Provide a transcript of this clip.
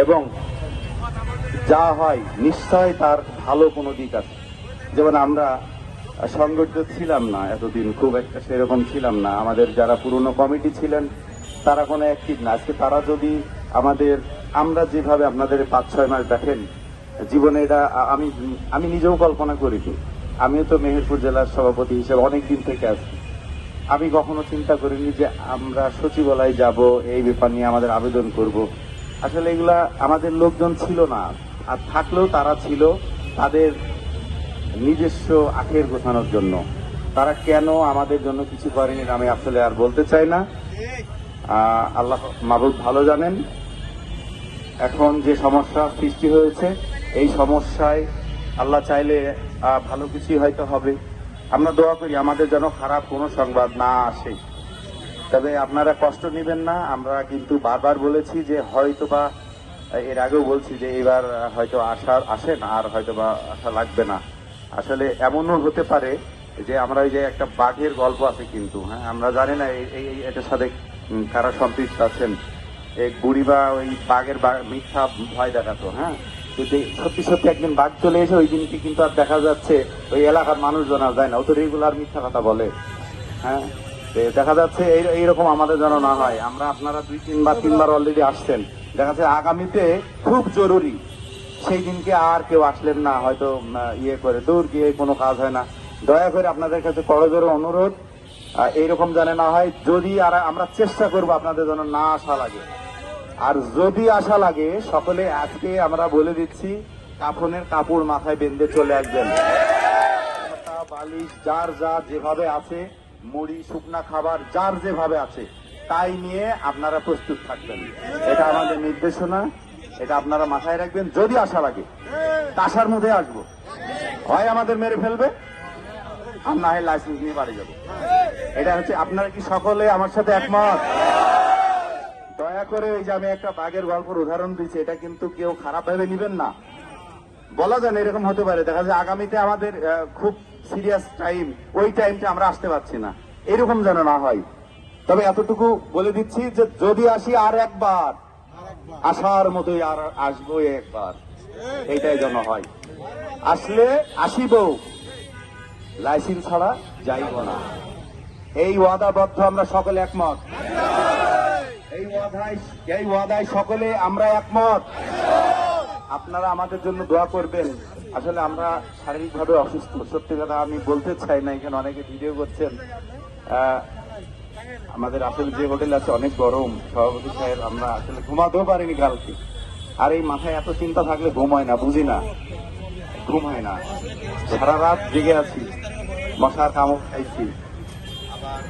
এবং যা হয় নিশ্চয় তার ভালো কোনো দিক আছে। যেমন আমরা সংগঠিত ছিলাম না এতদিন, খুব একটা সেরকম ছিলাম না। আমাদের যারা পুরনো কমিটি ছিলেন তারা কোনো অ্যাক্টিভ না। আজকে তারা যদি আমরা যেভাবে আপনাদের 5-6 মাস দেখেন জীবনে, এটা আমি নিজেও কল্পনা করিনি। আমিও তো মেহেরপুর জেলার সভাপতি হিসেবে অনেক দিন থেকে আছি। আমি কখনো চিন্তা করিনি যে আমরা সচিবালয়ে যাব, এই ব্যাপার নিয়ে আমাদের আবেদন করব। আসলে এগুলা আমাদের লোকজন ছিল না, আর থাকলেও তারা ছিল তাদের নিজস্ব আখের গোছানোর জন্য। তারা কেন আমাদের জন্য কিছু করেনি আমি আসলে আর বলতে চাই না। আল্লাহ মাবুদ ভালো জানেন। এখন যে সমস্যা সৃষ্টি হয়েছে, এই সমস্যায় আল্লাহ চাইলে ভালো কিছুই হয়তো হবে। আমরা দোয়া করি আমাদের যেন খারাপ কোনো সংবাদ না আসে। তবে আপনারা কষ্ট নেবেন না। আমরা কিন্তু বারবার বলেছি যে হয়তোবা, এর আগেও বলছি যে এবার হয়তো আসেন আর হয়তোবা আশা লাগবে না। আসলে এমনও হতে পারে যে আমরা ওই যে একটা বাঘের গল্প আছে কিন্তু, হ্যাঁ, আমরা জানি না এটার সাথে কারা সম্পৃক্ত আছেন। এক বুড়ি বা ওই বাঘের মিথ্যা ভয় দেখাতো, হ্যাঁ, যদি সত্যি সত্যি একদিন বাঘ চলে এসে ওই দিনকে কিন্তু আর দেখা যাচ্ছে ওই এলাকার মানুষজন আর যায় না, ও তো রেগুলার মিথ্যা কথা বলে। হ্যাঁ, দেখা যাচ্ছে এইরকম আমাদের যেন না হয়। আপনারা 2-3বার অলরেডি আসছেন, দেখা যাচ্ছে আগামীতে খুব জরুরি সেই দিনকে আর কেউ আসলেন না, হয়তো ইয়ে করে দূর গিয়ে কোনো কাজ হয় না। দয়া করে আপনাদের কাছে করজোড়ে অনুরোধ, এইরকম জানে না হয়। যদি আর আমরা চেষ্টা করবো আপনাদের যেন না আসা লাগে, আর যদি আসা লাগে সকলে আজকে আমরা বলে দিচ্ছি কাফনের কাপড় মাথায় বেঁধে চলে আসবেন। বালিশ যার যেভাবে আছে, মুড়ি শুকনা খাবার যার যেভাবে আছে তাই নিয়ে আপনারা প্রস্তুত থাকবেন। এটা আমাদের নির্দেশনা, এটা আপনারা মাথায় রাখবেন। যদি আসা লাগে আসার মধ্যে আসবো, হয় আমাদের মেরে ফেলবে আর না হয় লাইসেন্স নিয়ে বাড়ি যাবো। এটা হচ্ছে, আপনারা কি সকলে আমার সাথে একমত? দয়া করে ওই যে আমি একটা বাঘের গল্পের উদাহরণ দিচ্ছি, এটা কিন্তু কেউ খারাপ ভাবে নিবেন না। বলা যায় না এরকম হতে পারে, দেখা যায় আগামীতে আমাদের খুব সিরিয়াস টাইম, ওই টাইমটা আমরা আসতে পারছি না, এরকম যেন না হয়। তবে এতটুকু বলে দিচ্ছি যে যদি আসি আর একবার, আসার মতোই আর আসবো একবার, এইটাই যেন হয়। আসলে আসিব, লাইসেন্স ছাড়া যাইব না। এই ওয়াদাবদ্ধ আমরা সকলে একমত। এই ওয়াদায় সকলে আমরা একমত। আপনারা আমাদের জন্য দোয়া করবেন। আসলে আমরা শারীরিকভাবে অসুস্থ, সত্যি কথা আমি বলতে চাই না, এখানে অনেকে ভিডিও করছেন। আমাদের আসলে যে হোটেল আছে অনেক গরম, সভাপতি সাহেব আমরা আসলে ঘুমাতেও পারিনি কালকে। আর এই মাথায় এত চিন্তা থাকলে ঘুম হয় না, বুঝি না, ঘুম হয় না। সারা রাত জেগে আছি, মশার কামড় খাইছি। আবার